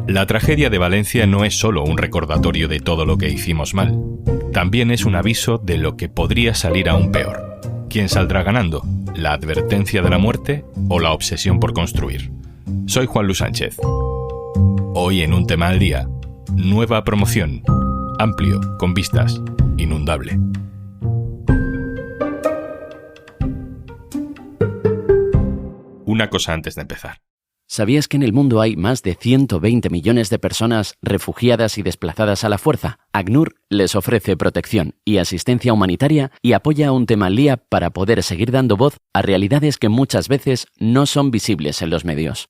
La tragedia de Valencia no es solo un recordatorio de todo lo que hicimos mal. También es un aviso de lo que podría salir aún peor. ¿Quién saldrá ganando? ¿La advertencia de la muerte o la obsesión por construir? Soy Juan Luis Sánchez. Hoy en Un Tema al Día, nueva promoción, amplio, con vistas, inundable. Una cosa antes de empezar. ¿Sabías que en el mundo hay más de 120 millones de personas refugiadas y desplazadas a la fuerza? ACNUR les ofrece protección y asistencia humanitaria y apoya a Un Tema al Día para poder seguir dando voz a realidades que muchas veces no son visibles en los medios.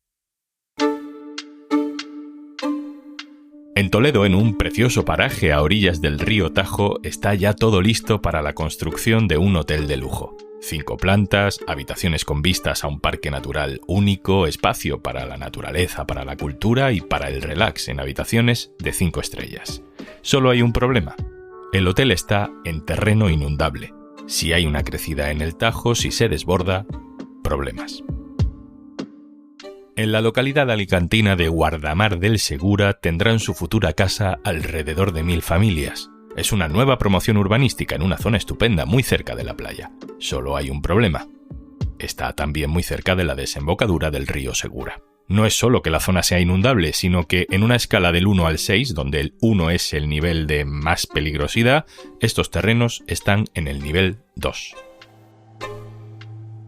En Toledo, en un precioso paraje a orillas del río Tajo, está ya todo listo para la construcción de un hotel de lujo. 5 plantas, habitaciones con vistas a un parque natural único, espacio para la naturaleza, para la cultura y para el relax en habitaciones de 5 estrellas. Solo hay un problema. El hotel está en terreno inundable. Si hay una crecida en el Tajo, si se desborda, problemas. En la localidad alicantina de Guardamar del Segura tendrán su futura casa alrededor de 1000 familias. Es una nueva promoción urbanística en una zona estupenda muy cerca de la playa. Solo hay un problema. Está también muy cerca de la desembocadura del río Segura. No es solo que la zona sea inundable, sino que en una escala del 1 al 6, donde el 1 es el nivel de más peligrosidad, estos terrenos están en el nivel 2.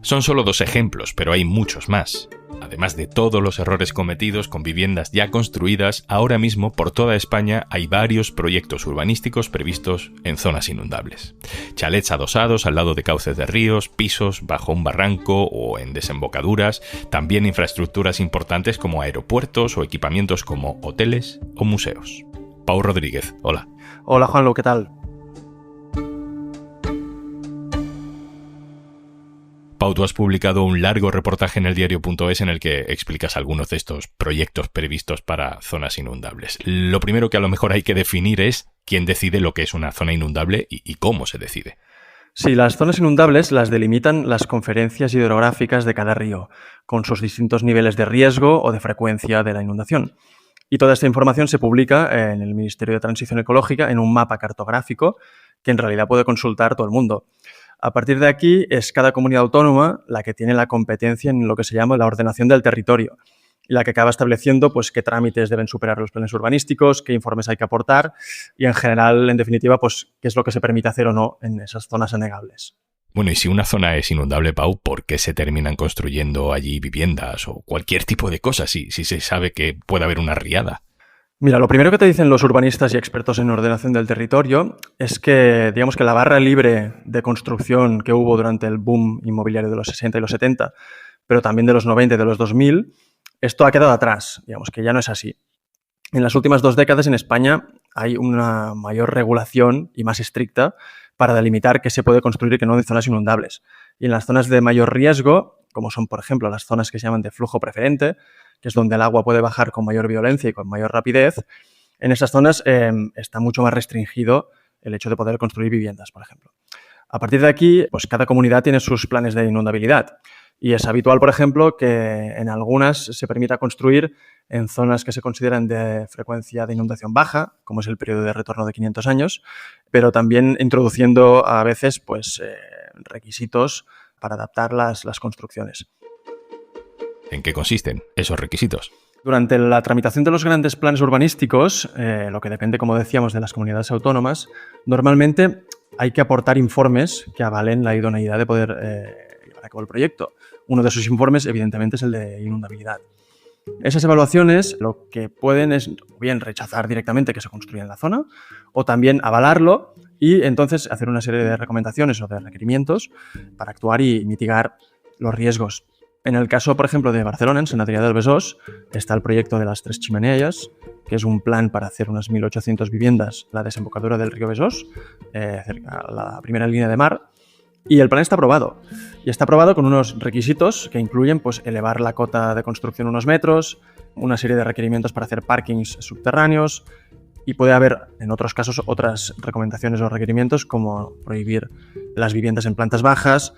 Son solo 2 ejemplos, pero hay muchos más. Además de todos los errores cometidos con viviendas ya construidas, ahora mismo por toda España hay varios proyectos urbanísticos previstos en zonas inundables. Chalets adosados al lado de cauces de ríos, pisos bajo un barranco o en desembocaduras, también infraestructuras importantes como aeropuertos o equipamientos como hoteles o museos. Pau Rodríguez, hola. Hola Juanlu, ¿qué tal? Pau, tú has publicado un largo reportaje en eldiario.es en el que explicas algunos de estos proyectos previstos para zonas inundables. Lo primero que a lo mejor hay que definir es quién decide lo que es una zona inundable y cómo se decide. Sí, las zonas inundables las delimitan las conferencias hidrográficas de cada río, con sus distintos niveles de riesgo o de frecuencia de la inundación. Y toda esta información se publica en el Ministerio de Transición Ecológica en un mapa cartográfico que en realidad puede consultar todo el mundo. A partir de aquí es cada comunidad autónoma la que tiene la competencia en lo que se llama la ordenación del territorio y la que acaba estableciendo pues, qué trámites deben superar los planes urbanísticos, qué informes hay que aportar y, en general, en definitiva, pues, qué es lo que se permite hacer o no en esas zonas anegables. Bueno, y si una zona es inundable, Pau, ¿por qué se terminan construyendo allí viviendas o cualquier tipo de cosas si se sabe que puede haber una riada? Mira, lo primero que te dicen los urbanistas y expertos en ordenación del territorio es que, digamos que la barra libre de construcción que hubo durante el boom inmobiliario de los 60 y los 70, pero también de los 90 y de los 2000, esto ha quedado atrás, digamos que ya no es así. En las últimas 2 décadas en España hay una mayor regulación y más estricta para delimitar qué se puede construir y qué no en zonas inundables. Y en las zonas de mayor riesgo, como son, por ejemplo, las zonas que se llaman de flujo preferente, que es donde el agua puede bajar con mayor violencia y con mayor rapidez, en esas zonas está mucho más restringido el hecho de poder construir viviendas, por ejemplo. A partir de aquí, pues cada comunidad tiene sus planes de inundabilidad y es habitual, por ejemplo, que en algunas se permita construir en zonas que se consideran de frecuencia de inundación baja, como es el periodo de retorno de 500 años, pero también introduciendo a veces pues, requisitos para adaptar las construcciones. ¿En qué consisten esos requisitos? Durante la tramitación de los grandes planes urbanísticos, lo que depende, como decíamos, de las comunidades autónomas, normalmente hay que aportar informes que avalen la idoneidad de poder llevar a cabo el proyecto. Uno de esos informes, evidentemente, es el de inundabilidad. Esas evaluaciones lo que pueden es bien rechazar directamente que se construya en la zona o también avalarlo y entonces hacer una serie de recomendaciones o de requerimientos para actuar y mitigar los riesgos. En el caso, por ejemplo, de Barcelona, en Sant Adrià del Besòs, está el proyecto de las 3 chimeneas, que es un plan para hacer unas 1.800 viviendas en la desembocadura del río Besòs, cerca a la primera línea de mar, y el plan está aprobado. Y está aprobado con unos requisitos que incluyen pues, elevar la cota de construcción unos metros, una serie de requerimientos para hacer parkings subterráneos, y puede haber, en otros casos, otras recomendaciones o requerimientos como prohibir las viviendas en plantas bajas,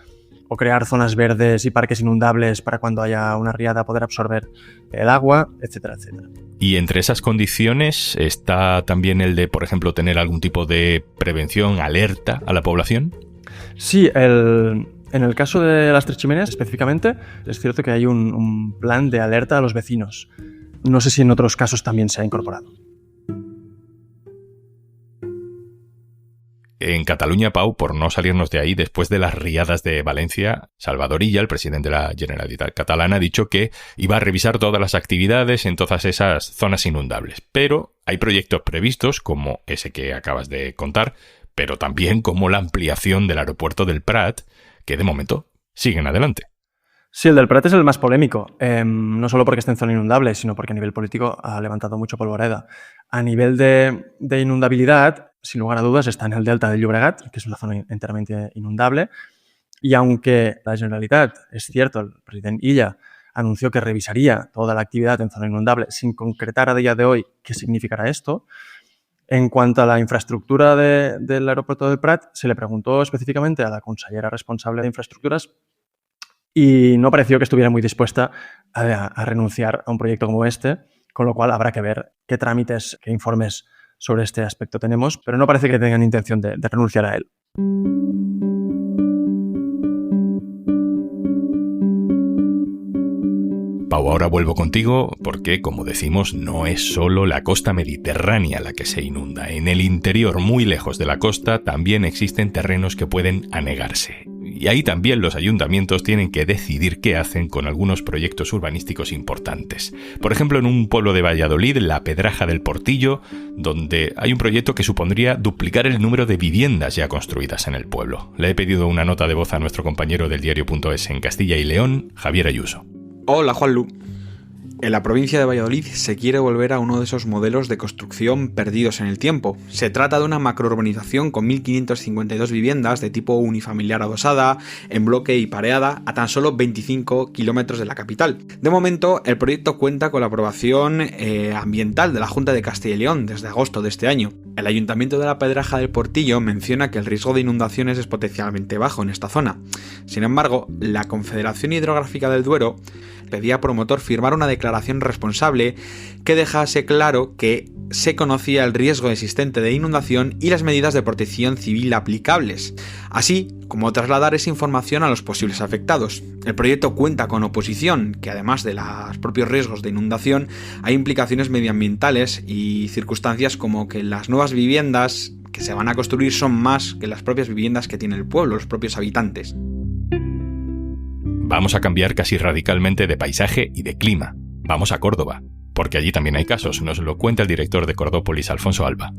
o crear zonas verdes y parques inundables para cuando haya una riada poder absorber el agua, etcétera, etcétera. Y entre esas condiciones está también el de, por ejemplo, tener algún tipo de prevención, alerta a la población. Sí, en el caso de las Tres Chimeneas específicamente, es cierto que hay un plan de alerta a los vecinos. No sé si en otros casos también se ha incorporado. En Cataluña, Pau, por no salirnos de ahí, después de las riadas de Valencia, Salvador Illa, el presidente de la Generalitat catalana, ha dicho que iba a revisar todas las actividades en todas esas zonas inundables. Pero hay proyectos previstos, como ese que acabas de contar, pero también como la ampliación del aeropuerto del Prat, que de momento siguen adelante. Sí, el del Prat es el más polémico, no solo porque está en zona inundable, sino porque a nivel político ha levantado mucho polvoreda. A nivel de inundabilidad, sin lugar a dudas, está en el delta del Llobregat, que es una zona enteramente inundable, y aunque la Generalitat, es cierto, el presidente Illa anunció que revisaría toda la actividad en zona inundable, sin concretar a día de hoy qué significará esto, en cuanto a la infraestructura del aeropuerto del Prat, se le preguntó específicamente a la consellera responsable de infraestructuras y no pareció que estuviera muy dispuesta a renunciar a un proyecto como este, con lo cual habrá que ver qué trámites, qué informes sobre este aspecto tenemos, pero no parece que tengan intención de renunciar a él. Pau, ahora vuelvo contigo porque, como decimos, no es solo la costa mediterránea la que se inunda. En el interior, muy lejos de la costa, también existen terrenos que pueden anegarse. Y ahí también los ayuntamientos tienen que decidir qué hacen con algunos proyectos urbanísticos importantes. Por ejemplo, en un pueblo de Valladolid, la Pedraja del Portillo, donde hay un proyecto que supondría duplicar el número de viviendas ya construidas en el pueblo. Le he pedido una nota de voz a nuestro compañero del diario.es en Castilla y León, Javier Ayuso. Hola, Juanlu. En la provincia de Valladolid se quiere volver a uno de esos modelos de construcción perdidos en el tiempo. Se trata de una macrourbanización con 1.552 viviendas de tipo unifamiliar adosada, en bloque y pareada, a tan solo 25 kilómetros de la capital. De momento, el proyecto cuenta con la aprobación ambiental de la Junta de Castilla y León desde agosto de este año. El Ayuntamiento de la Pedraja del Portillo menciona que el riesgo de inundaciones es potencialmente bajo en esta zona. Sin embargo, la Confederación Hidrográfica del Duero pedía al promotor firmar una declaración responsable que dejase claro que se conocía el riesgo existente de inundación y las medidas de protección civil aplicables, así como trasladar esa información a los posibles afectados. El proyecto cuenta con oposición, que además de los propios riesgos de inundación, hay implicaciones medioambientales y circunstancias como que las nuevas viviendas que se van a construir son más que las propias viviendas que tiene el pueblo, los propios habitantes. Vamos a cambiar casi radicalmente de paisaje y de clima. Vamos a Córdoba, porque allí también hay casos. Nos lo cuenta el director de Cordópolis, Alfonso Alba.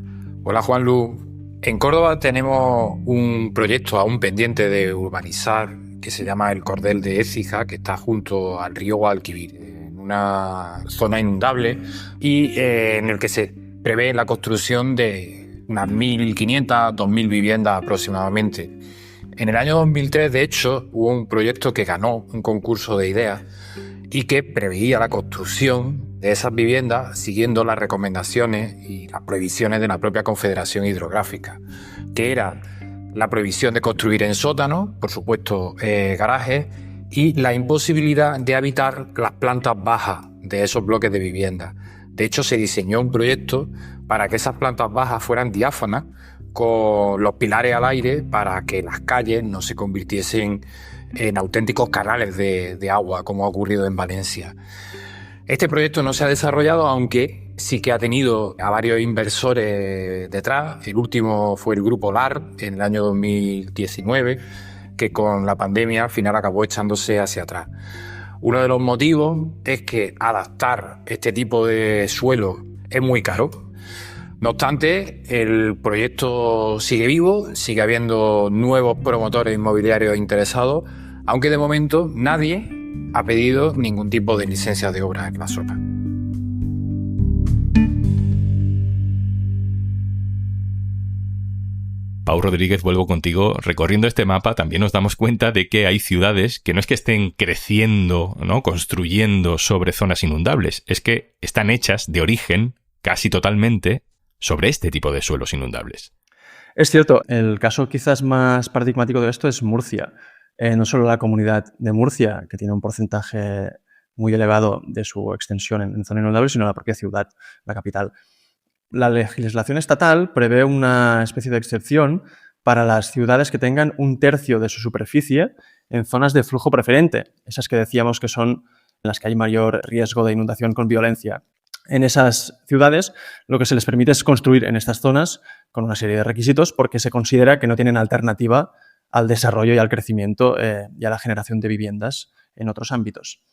Hola, Juanlu. En Córdoba tenemos un proyecto aún pendiente de urbanizar que se llama el Cordel de Écija, que está junto al río Guadalquivir, en una zona inundable y en el que se prevé la construcción de unas 1.500, 2.000 viviendas aproximadamente. En el año 2003, de hecho, hubo un proyecto que ganó un concurso de ideas y que preveía la construcción de esas viviendas siguiendo las recomendaciones y las prohibiciones de la propia Confederación Hidrográfica, que era la prohibición de construir en sótanos, por supuesto garajes, y la imposibilidad de habitar las plantas bajas de esos bloques de vivienda. De hecho, se diseñó un proyecto para que esas plantas bajas fueran diáfanas, con los pilares al aire para que las calles no se convirtiesen en auténticos canales de agua, como ha ocurrido en Valencia. Este proyecto no se ha desarrollado, aunque sí que ha tenido a varios inversores detrás. El último fue el Grupo LAR en el año 2019, que con la pandemia al final acabó echándose hacia atrás. Uno de los motivos es que adaptar este tipo de suelo es muy caro. No obstante, el proyecto sigue vivo, sigue habiendo nuevos promotores inmobiliarios interesados, aunque de momento nadie ha pedido ningún tipo de licencia de obra en la zona. Pau Rodríguez, vuelvo contigo. Recorriendo este mapa también nos damos cuenta de que hay ciudades que no es que estén creciendo, ¿no?, construyendo sobre zonas inundables, es que están hechas de origen casi totalmente sobre este tipo de suelos inundables. Es cierto, el caso quizás más paradigmático de esto es Murcia. no solo la Comunidad de Murcia, que tiene un porcentaje muy elevado de su extensión en zona inundable, sino la propia ciudad, la capital. La legislación estatal prevé una especie de excepción para las ciudades que tengan 1/3 de su superficie en zonas de flujo preferente, esas que decíamos que son en las que hay mayor riesgo de inundación con violencia. En esas ciudades lo que se les permite es construir en estas zonas con una serie de requisitos porque se considera que no tienen alternativa al desarrollo y al crecimiento y a la generación de viviendas en otros ámbitos.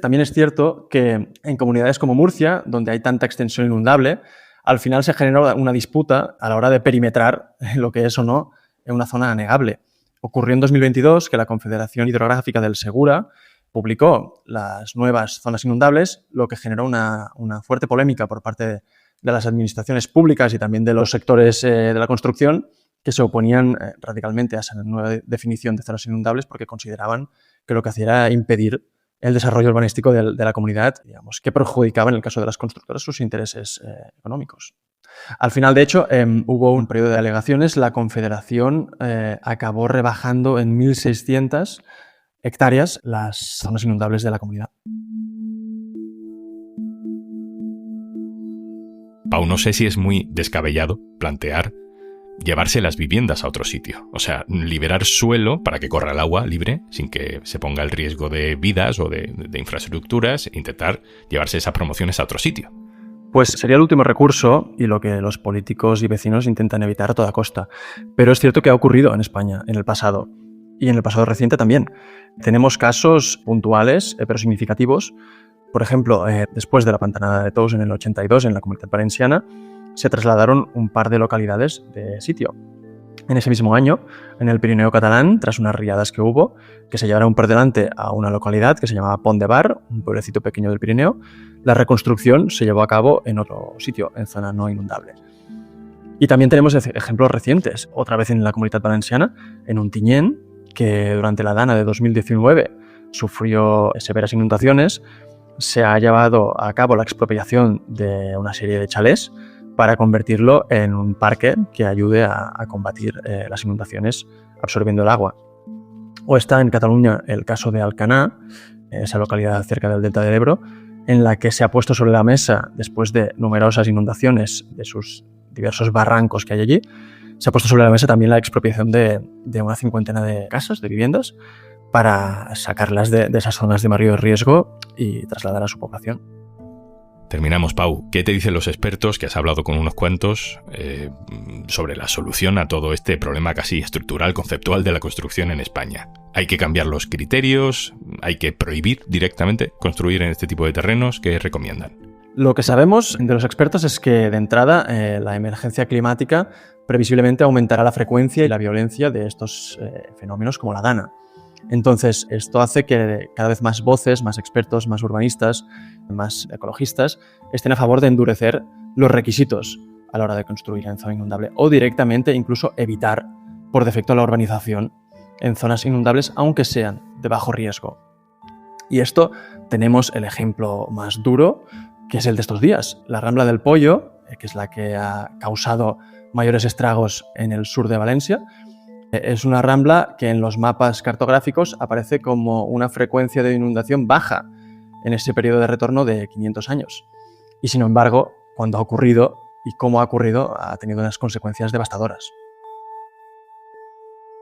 También es cierto que en comunidades como Murcia, donde hay tanta extensión inundable, al final se genera una disputa a la hora de perimetrar lo que es o no una zona anegable. Ocurrió en 2022 que la Confederación Hidrográfica del Segura publicó las nuevas zonas inundables, lo que generó una fuerte polémica por parte de las administraciones públicas y también de los sectores de la construcción que se oponían radicalmente a esa nueva definición de zonas inundables porque consideraban que lo que hacía era impedir el desarrollo urbanístico de la comunidad, digamos, que perjudicaba en el caso de las constructoras sus intereses económicos. Al final, de hecho, hubo un periodo de alegaciones. La Confederación acabó rebajando en 1.600 hectáreas las zonas inundables de la comunidad. Pau, no sé si es muy descabellado plantear llevarse las viviendas a otro sitio. O sea, liberar suelo para que corra el agua libre sin que se ponga el riesgo de vidas o de infraestructuras e intentar llevarse esas promociones a otro sitio. Pues sería el último recurso y lo que los políticos y vecinos intentan evitar a toda costa. Pero es cierto que ha ocurrido en España en el pasado y en el pasado reciente también. Tenemos casos puntuales pero significativos. Por ejemplo, después de la pantanada de Tous en el 82 en la Comunitat Valenciana, se trasladaron un par de localidades de sitio. En ese mismo año, en el Pirineo catalán, tras unas riadas que hubo, que se llevaron por delante a una localidad que se llamaba Pont de Bar, un pueblecito pequeño del Pirineo, la reconstrucción se llevó a cabo en otro sitio, en zona no inundable. Y también tenemos ejemplos recientes, otra vez en la Comunitat Valenciana, en Ontinyent, que durante la Dana de 2019 sufrió severas inundaciones, se ha llevado a cabo la expropiación de una serie de chalés para convertirlo en un parque que ayude a combatir las inundaciones absorbiendo el agua. O está en Cataluña el caso de Alcanar, esa localidad cerca del delta del Ebro, en la que se ha puesto sobre la mesa, después de numerosas inundaciones de sus diversos barrancos que hay allí, se ha puesto sobre la mesa también la expropiación de una 50 de casas, de viviendas, para sacarlas de esas zonas de mayor riesgo y trasladar a su población. Terminamos, Pau. ¿Qué te dicen los expertos, que has hablado con unos cuantos, sobre la solución a todo este problema casi estructural, conceptual de la construcción en España? ¿Hay que cambiar los criterios? ¿Hay que prohibir directamente construir en este tipo de terrenos? ¿Qué recomiendan? Lo que sabemos de los expertos es que, de entrada, la emergencia climática previsiblemente aumentará la frecuencia y la violencia de estos fenómenos como la Dana. Entonces, esto hace que cada vez más voces, más expertos, más urbanistas, más ecologistas estén a favor de endurecer los requisitos a la hora de construir en zona inundable o directamente incluso evitar por defecto la urbanización en zonas inundables, aunque sean de bajo riesgo. Y esto tenemos el ejemplo más duro, que es el de estos días. La Rambla del Pollo, que es la que ha causado mayores estragos en el sur de Valencia, es una rambla que en los mapas cartográficos aparece como una frecuencia de inundación baja en ese periodo de retorno de 500 años. Y sin embargo, cuando ha ocurrido y cómo ha ocurrido, ha tenido unas consecuencias devastadoras.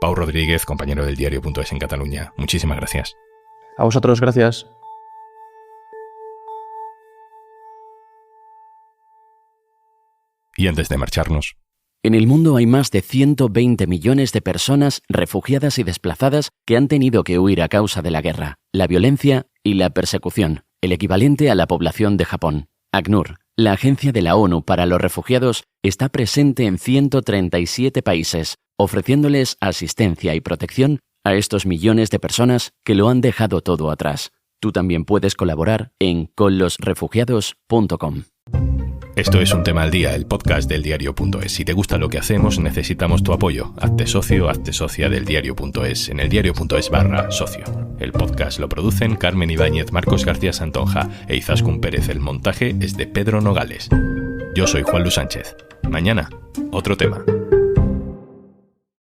Pau Rodríguez, compañero del diario.es en Cataluña. Muchísimas gracias. A vosotros, gracias. Y antes de marcharnos, en el mundo hay más de 120 millones de personas refugiadas y desplazadas que han tenido que huir a causa de la guerra, la violencia y la persecución, el equivalente a la población de Japón. ACNUR, la Agencia de la ONU para los Refugiados, está presente en 137 países, ofreciéndoles asistencia y protección a estos millones de personas que lo han dejado todo atrás. Tú también puedes colaborar en conlosrefugiados.com. Esto es Un Tema al Día, el podcast del diario.es. Si te gusta lo que hacemos, necesitamos tu apoyo. Hazte socio, hazte socia del diario.es en el diario.es/socio. El podcast lo producen Carmen Ibáñez, Marcos García Santonja e Izaskun Pérez. El montaje es de Pedro Nogales. Yo soy Juan Luis Sánchez. Mañana, otro tema.